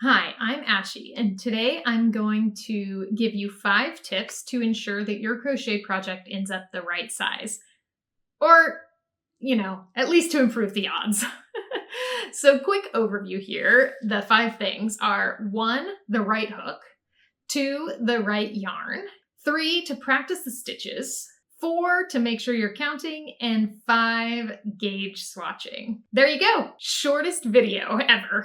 Hi, I'm Ashy, and today I'm going to give you 5 tips to ensure that your crochet project ends up the right size. Or, at least to improve the odds. So, quick overview here. The 5 things are 1, the right hook, 2, the right yarn, 3, to practice the stitches, 4, to make sure you're counting, and 5, gauge swatching. There you go. Shortest video ever.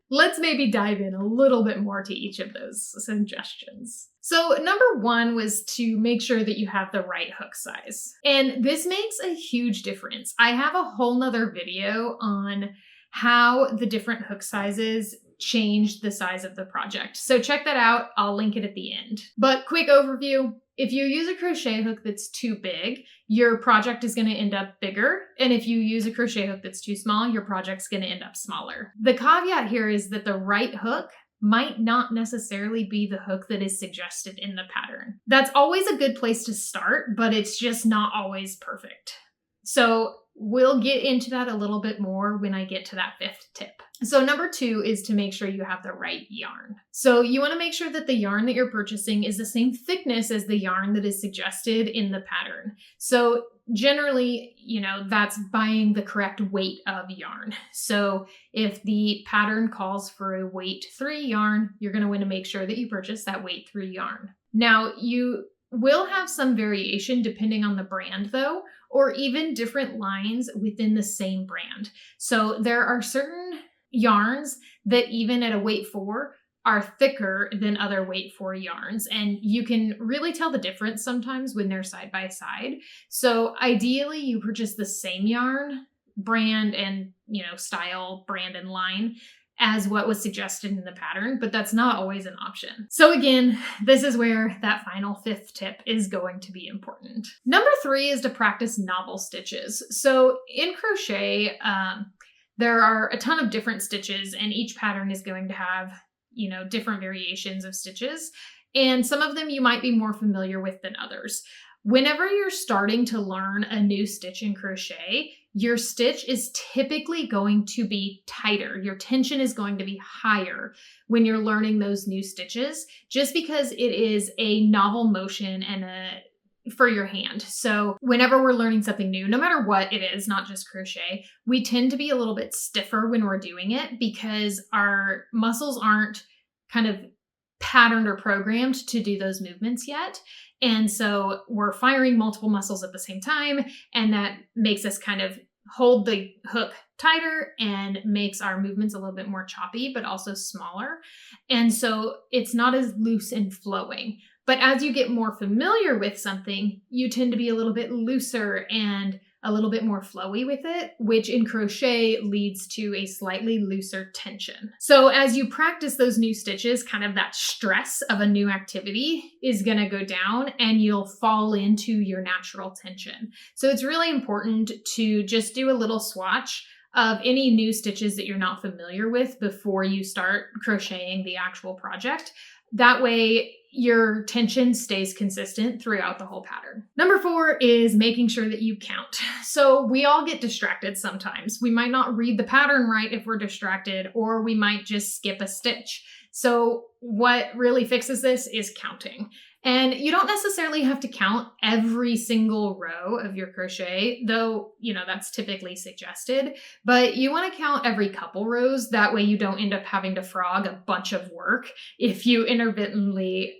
Let's maybe dive in a little bit more to each of those suggestions. So number 1 was to make sure that you have the right hook size. And this makes a huge difference. I have a whole nother video on how the different hook sizes change the size of the project. So check that out. I'll link it at the end. But quick overview. If you use a crochet hook that's too big, your project is going to end up bigger. And if you use a crochet hook that's too small, your project's going to end up smaller. The caveat here is that the right hook might not necessarily be the hook that is suggested in the pattern. That's always a good place to start, but it's just not always perfect. So we'll get into that a little bit more when I get to that 5th tip. So number 2 is to make sure you have the right yarn. So you want to make sure that the yarn that you're purchasing is the same thickness as the yarn that is suggested in the pattern. So generally, that's buying the correct weight of yarn. So if the pattern calls for a weight 3 yarn, you're going to want to make sure that you purchase that weight 3 yarn. Now, you will have some variation depending on the brand though, or even different lines within the same brand. So there are certain yarns that even at a weight 4 are thicker than other weight 4 yarns. And you can really tell the difference sometimes when they're side by side. So ideally you purchase the same yarn, brand and, style, brand and line as what was suggested in the pattern, but that's not always an option. So again, this is where that final 5th tip is going to be important. Number 3 is to practice novel stitches. So in crochet, there are a ton of different stitches and each pattern is going to have, different variations of stitches. And some of them you might be more familiar with than others. Whenever you're starting to learn a new stitch in crochet, your stitch is typically going to be tighter. Your tension is going to be higher when you're learning those new stitches, just because it is a novel motion and for your hand. So whenever we're learning something new, no matter what it is, not just crochet, we tend to be a little bit stiffer when we're doing it because our muscles aren't kind of patterned or programmed to do those movements yet. And so we're firing multiple muscles at the same time, and that makes us kind of hold the hook tighter and makes our movements a little bit more choppy, but also smaller. And so it's not as loose and flowing. But as you get more familiar with something, you tend to be a little bit looser and a little bit more flowy with it, which in crochet leads to a slightly looser tension. So as you practice those new stitches, kind of that stress of a new activity is going to go down and you'll fall into your natural tension. So it's really important to just do a little swatch of any new stitches that you're not familiar with before you start crocheting the actual project. That way, your tension stays consistent throughout the whole pattern. Number 4 is making sure that you count. So we all get distracted sometimes. We might not read the pattern right if we're distracted, or we might just skip a stitch. So what really fixes this is counting. And you don't necessarily have to count every single row of your crochet, though, that's typically suggested, but you want to count every couple rows. That way you don't end up having to frog a bunch of work if you inadvertently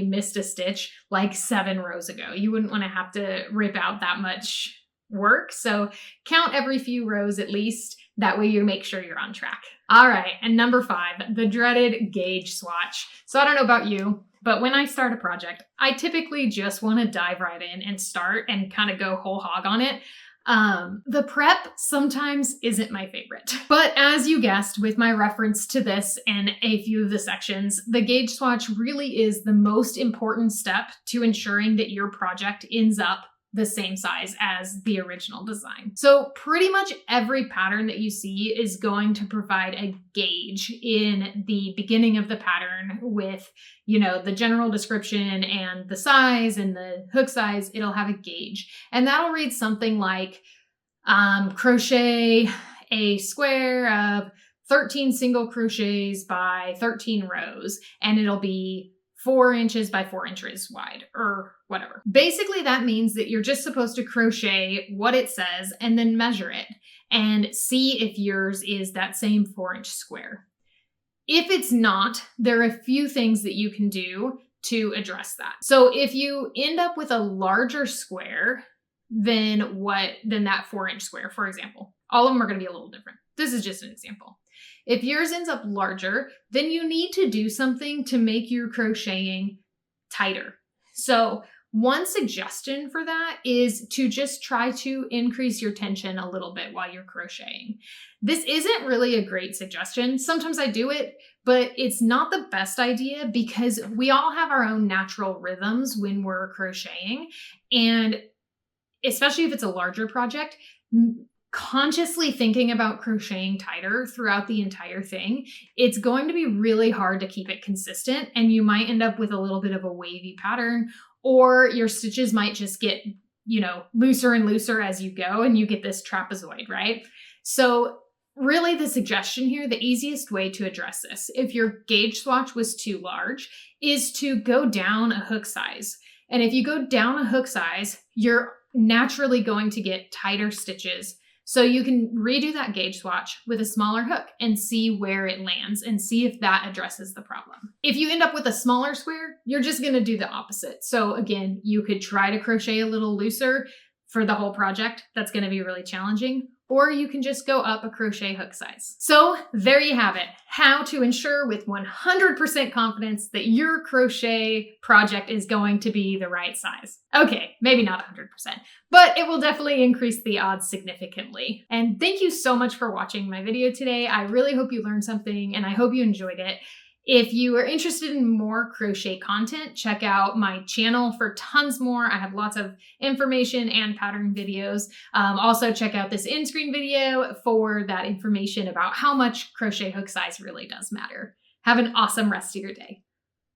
missed a stitch like 7 rows ago. You wouldn't want to have to rip out that much work. So count every few rows at least. That way you make sure you're on track. All right. And number 5, the dreaded gauge swatch. So I don't know about you, but when I start a project, I typically just want to dive right in and start and kind of go whole hog on it. The prep sometimes isn't my favorite, but as you guessed with my reference to this and a few of the sections, the gauge swatch really is the most important step to ensuring that your project ends up the same size as the original design. So pretty much every pattern that you see is going to provide a gauge in the beginning of the pattern with, the general description and the size and the hook size. It'll have a gauge, and that'll read something like crochet a square of 13 single crochets by 13 rows, and it'll be 4 inches by 4 inches wide or whatever. Basically, that means that you're just supposed to crochet what it says and then measure it and see if yours is that same 4-inch square. If it's not, there are a few things that you can do to address that. So if you end up with a larger square than that 4-inch square, for example, all of them are going to be a little different. This is just an example. If yours ends up larger, then you need to do something to make your crocheting tighter. So one suggestion for that is to just try to increase your tension a little bit while you're crocheting. This isn't really a great suggestion. Sometimes I do it, but it's not the best idea because we all have our own natural rhythms when we're crocheting. And especially if it's a larger project, consciously thinking about crocheting tighter throughout the entire thing, it's going to be really hard to keep it consistent, and you might end up with a little bit of a wavy pattern, or your stitches might just get, looser and looser as you go, and you get this trapezoid, right? So really the suggestion here, the easiest way to address this, if your gauge swatch was too large, is to go down a hook size. And if you go down a hook size, you're naturally going to get tighter stitches. So you can redo that gauge swatch with a smaller hook and see where it lands and see if that addresses the problem. If you end up with a smaller square, you're just going to do the opposite. So again, you could try to crochet a little looser for the whole project. That's going to be really challenging. Or you can just go up a crochet hook size. So there you have it. How to ensure with 100% confidence that your crochet project is going to be the right size. Okay, maybe not 100%, but it will definitely increase the odds significantly. And thank you so much for watching my video today. I really hope you learned something and I hope you enjoyed it. If you are interested in more crochet content, check out my channel for tons more. I have lots of information and pattern videos. Also check out this in-screen video for that information about how much crochet hook size really does matter. Have an awesome rest of your day.